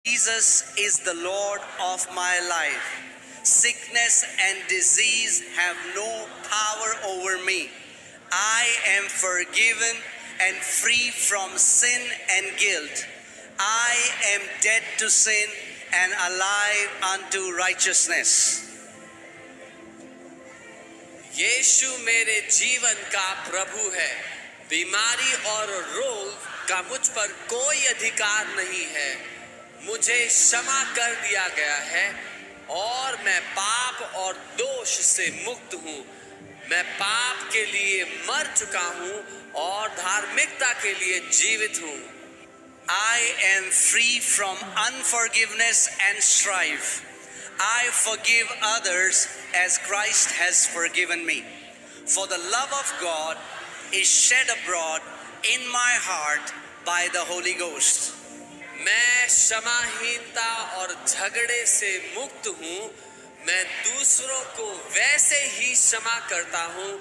Jesus is the Lord of my life. Sickness and disease have no power over me. I am forgiven and free from sin and guilt. I am dead to sin and alive unto righteousness. यीशु मेरे जीवन का प्रभु है। बीमारी और रोग का मुझ पर कोई अधिकार नहीं है। मुझे क्षमा कर दिया गया है और मैं पाप और दोष से मुक्त हूँ। मैं पाप के लिए मर चुका हूँ और धार्मिकता के लिए जीवित हूँ। I am free from unforgiveness and strife. I forgive others as Christ has forgiven me. For the love of God is shed abroad in my heart by the Holy Ghost. मैं क्षमाहीनता और झगड़े से मुक्त हूँ। मैं दूसरों को वैसे ही क्षमा करता हूँ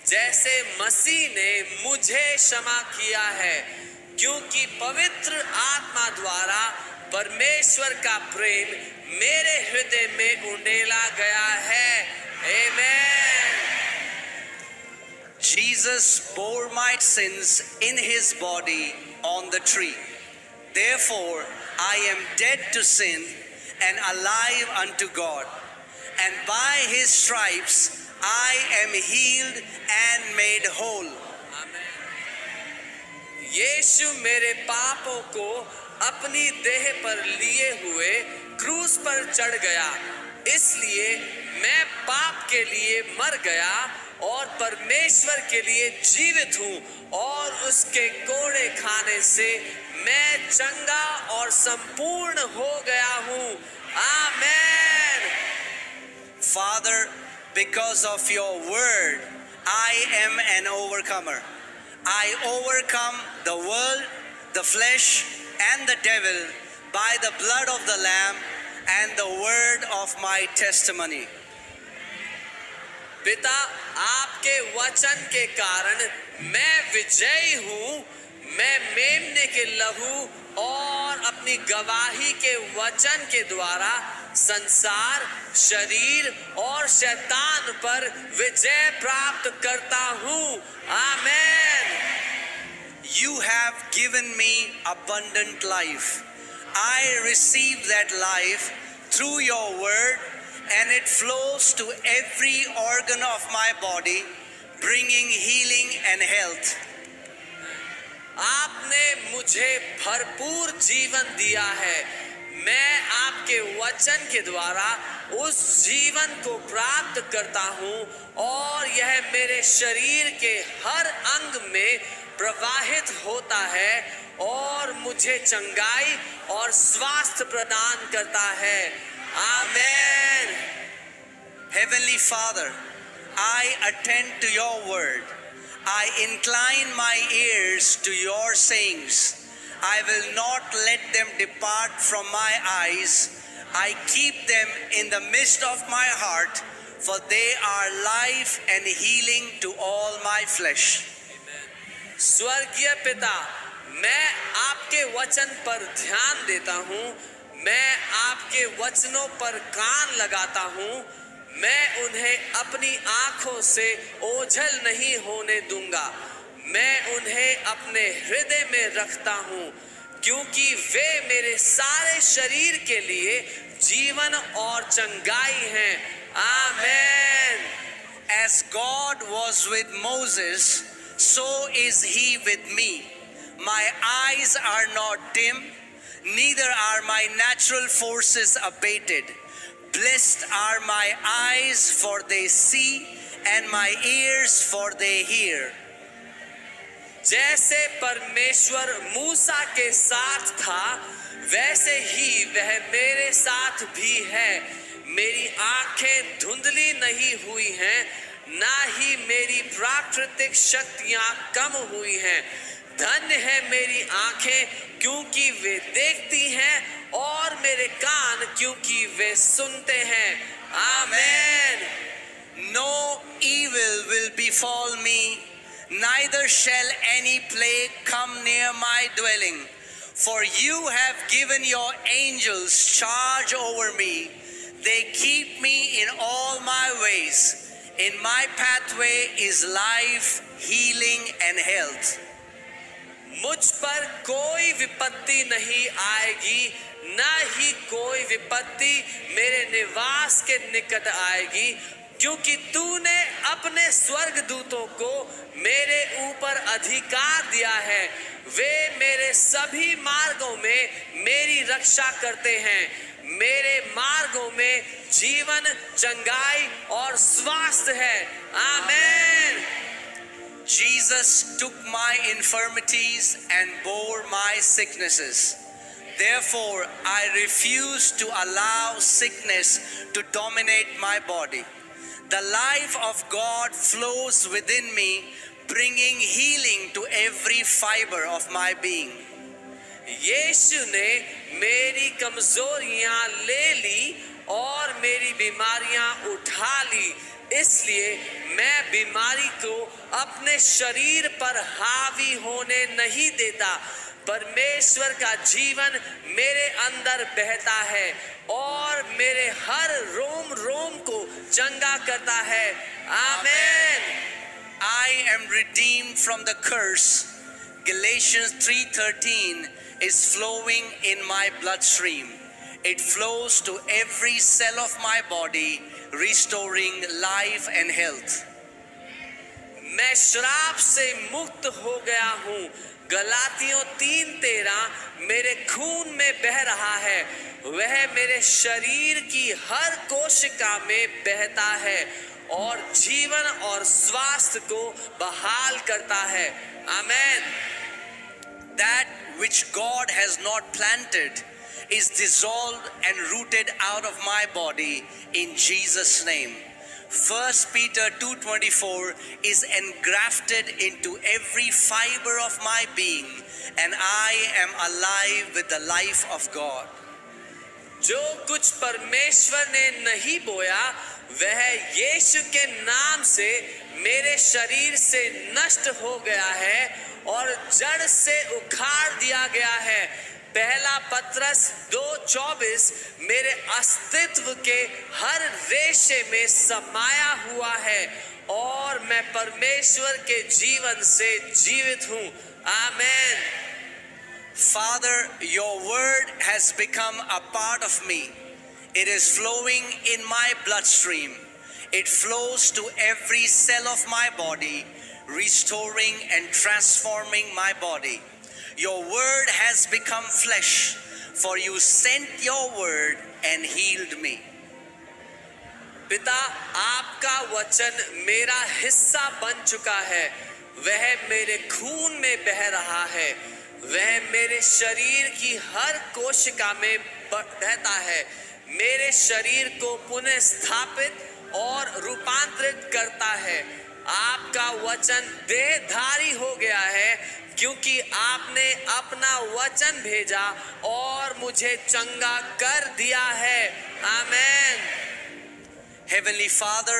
जैसे मसीह ने मुझे क्षमा किया है, क्योंकि पवित्र आत्मा द्वारा परमेश्वर का प्रेम मेरे हृदय में उंडेला गया है। आमेन। Jesus bore my sins in his body on the tree. Therefore, I am dead to sin and alive unto God. And by his stripes I am healed and made whole. यीशु मेरे पापों को अपनी देह पर लिए हुए क्रूस पर चढ़ गया, इसलिए मैं पाप के लिए मर गया और परमेश्वर के लिए जीवित हूँ, और उसके कोड़े खाने से मैं चंगा और संपूर्ण हो गया हूँ। आमेन। Father, because of your word, I am an overcomer. I overcome the world, the flesh, and the devil by the blood of the Lamb and the word of my testimony. पिता, आपके वचन के कारण मैं विजयी हूँ। मैं मेमने के लहू और अपनी गवाही के वचन के द्वारा संसार, शरीर और शैतान पर विजय प्राप्त करता हूँ। आमेन। You have given me abundant life. I receive that life through your word, and it flows to every organ of my body, bringing healing and health. आपने मुझे भरपूर जीवन दिया है। मैं आपके वचन के द्वारा उस जीवन को प्राप्त करता हूँ, और यह मेरे शरीर के हर अंग में प्रवाहित होता है और मुझे चंगाई और स्वास्थ्य प्रदान करता है। आमेन। Heavenly Father, I attend to your word. I incline my ears to your sayings. I will not let them depart from my eyes. I keep them in the midst of my heart, for they are life and healing to all my flesh. स्वर्गीय पिता, मैं आपके वचन पर ध्यान देता हूँ। मैं आपके वचनों पर कान लगाता हूँ। मैं उन्हें अपनी आँखों से ओझल नहीं होने दूंगा। मैं उन्हें अपने हृदय में रखता हूँ, क्योंकि वे मेरे सारे शरीर के लिए जीवन और चंगाई हैं। आमेन। As God was with Moses, so is he with me. My eyes are not dim, neither are my natural forces abated. Blessed are my eyes, for they see, and my ears, for they hear. जैसे परमेश्वर मूसा के साथ था, वैसे ही वह मेरे साथ भी है। मेरी आंखें धुंधली नहीं हुई हैं, ना ही मेरी प्राकृतिक शक्तियां कम हुई हैं। धन्य है मेरी आंखें, क्योंकि वे देखती हैं, और मेरे कान, क्योंकि वे सुनते हैं। आमेन। No evil will befall me, neither shall any plague come near my dwelling. For you have given your angels charge over me. They keep me in all my ways. In my pathway is life, healing, and health. मुझ पर कोई विपत्ति नहीं आएगी, न ही कोई विपत्ति मेरे निवास के निकट आएगी, क्योंकि तूने अपने स्वर्गदूतों को मेरे ऊपर अधिकार दिया है। वे मेरे सभी मार्गों में मेरी रक्षा करते हैं। मेरे मार्गों में जीवन, चंगाई और स्वास्थ्य है। आमीन। Jesus took my infirmities and bore my sicknesses. Therefore, I refuse to allow sickness to dominate my body. The life of God flows within me, bringing healing to every fiber of my being. यीशु ने मेरी कमजोरियां ले ली और मेरी बीमारियां उठा ली, इसलिए मैं बीमारी को अपने शरीर पर हावी होने नहीं देता। परमेश्वर का जीवन मेरे अंदर बहता है और मेरे हर रोम रोम को चंगा करता है। आमीन। I am redeemed from the curse. Galatians 3:13 is flowing in my bloodstream. It flows to every cell of my body, restoring life and health. मैं श्राप से मुक्त हो गया हूँ। गलातियों 3:13 मेरे खून में बह रहा है। वह मेरे शरीर की हर कोशिका में बहता है और जीवन और स्वास्थ्य को बहाल करता है। आमीन। That which God has not planted is dissolved and rooted out of my body in Jesus' name. 1 Peter 2:24 is engrafted into every fiber of my being, and I am alive with the life of God. जो कुछ परमेश्वर ने नहीं बोया वह यीशु के नाम से मेरे शरीर से नष्ट हो गया है और जड़ से उखाड़ दिया गया है। पहला पत्रस 2:24 मेरे अस्तित्व के हर रेशे में समाया हुआ है और मैं परमेश्वर के जीवन से जीवित हूँ। आमीन। Father, your word has become a part of me. It is flowing in my bloodstream. It flows to every cell of my body, restoring and transforming my body. Your word has become flesh, for you sent your word and healed me. पिता, आपका वचन मेरा हिस्सा बन चुका है। वह मेरे खून में बह रहा है। वह मेरे शरीर की हर कोशिका में बहता है। मेरे शरीर को पुनः स्थापित और रूपांतरित करता है। आपका वचन देहधारी हो गया है, क्योंकि आपने अपना वचन भेजा और मुझे चंगा कर दिया है। आमीन। Heavenly Father,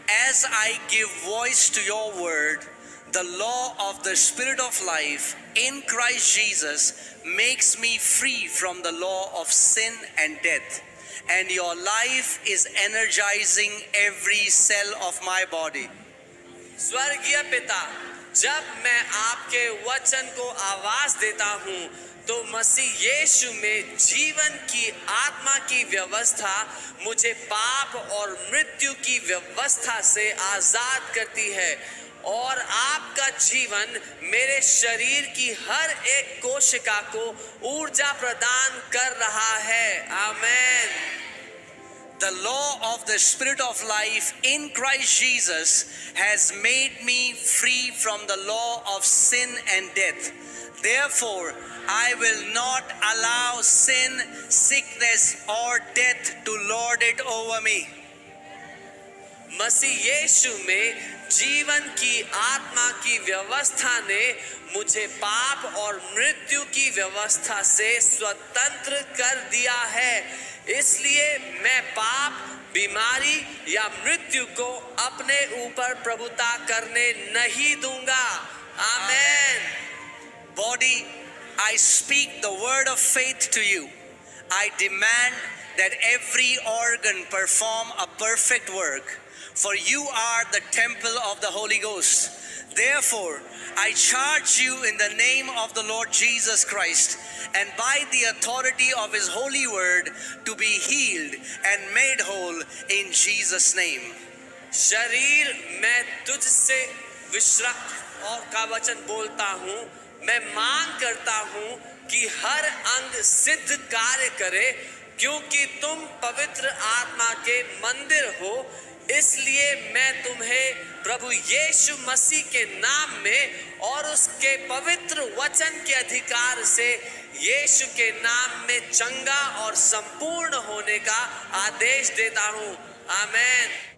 as I give voice to your word, the law of the Spirit of life in Christ Jesus makes me free from the law of sin and death. And your life is energizing every cell of my body. स्वर्गीय पिता, जब मैं आपके वचन को आवाज देता हूँ तो मसीह यीशु में जीवन की आत्मा की व्यवस्था मुझे पाप और मृत्यु की व्यवस्था से आजाद करती है और आपका जीवन मेरे शरीर की हर एक कोशिका को ऊर्जा प्रदान कर रहा है। आमीन। The law of the Spirit of life in Christ Jesus has made me free from the law of sin and death. Therefore, I will not allow sin, sickness, or death to lord it over me. मसीह यीशु में जीवन की आत्मा की व्यवस्था ने मुझे पाप और मृत्यु की व्यवस्था से स्वतंत्र कर दिया है। इसलिए मैं पाप, बीमारी या मृत्यु को अपने ऊपर प्रभुता करने नहीं दूंगा। आमीन। Body, I speak the word of faith to you. I demand that every organ perform a perfect work, for you are the temple of the Holy Ghost. Therefore, I charge you in the name of the Lord Jesus Christ and by the authority of his holy word to be healed and made whole in Jesus' name. शरीर, मैं तुझसे विश्राम और का वचन बोलता हूँ। मैं मांग करता हूँ कि हर अंग सिद्ध कार्य करे, क्योंकि तुम पवित्र आत्मा के मंदिर हो। इसलिए मैं तुम्हें प्रभु यीशु मसीह के नाम में और उसके पवित्र वचन के अधिकार से यीशु के नाम में चंगा और संपूर्ण होने का आदेश देता हूँ। आमीन।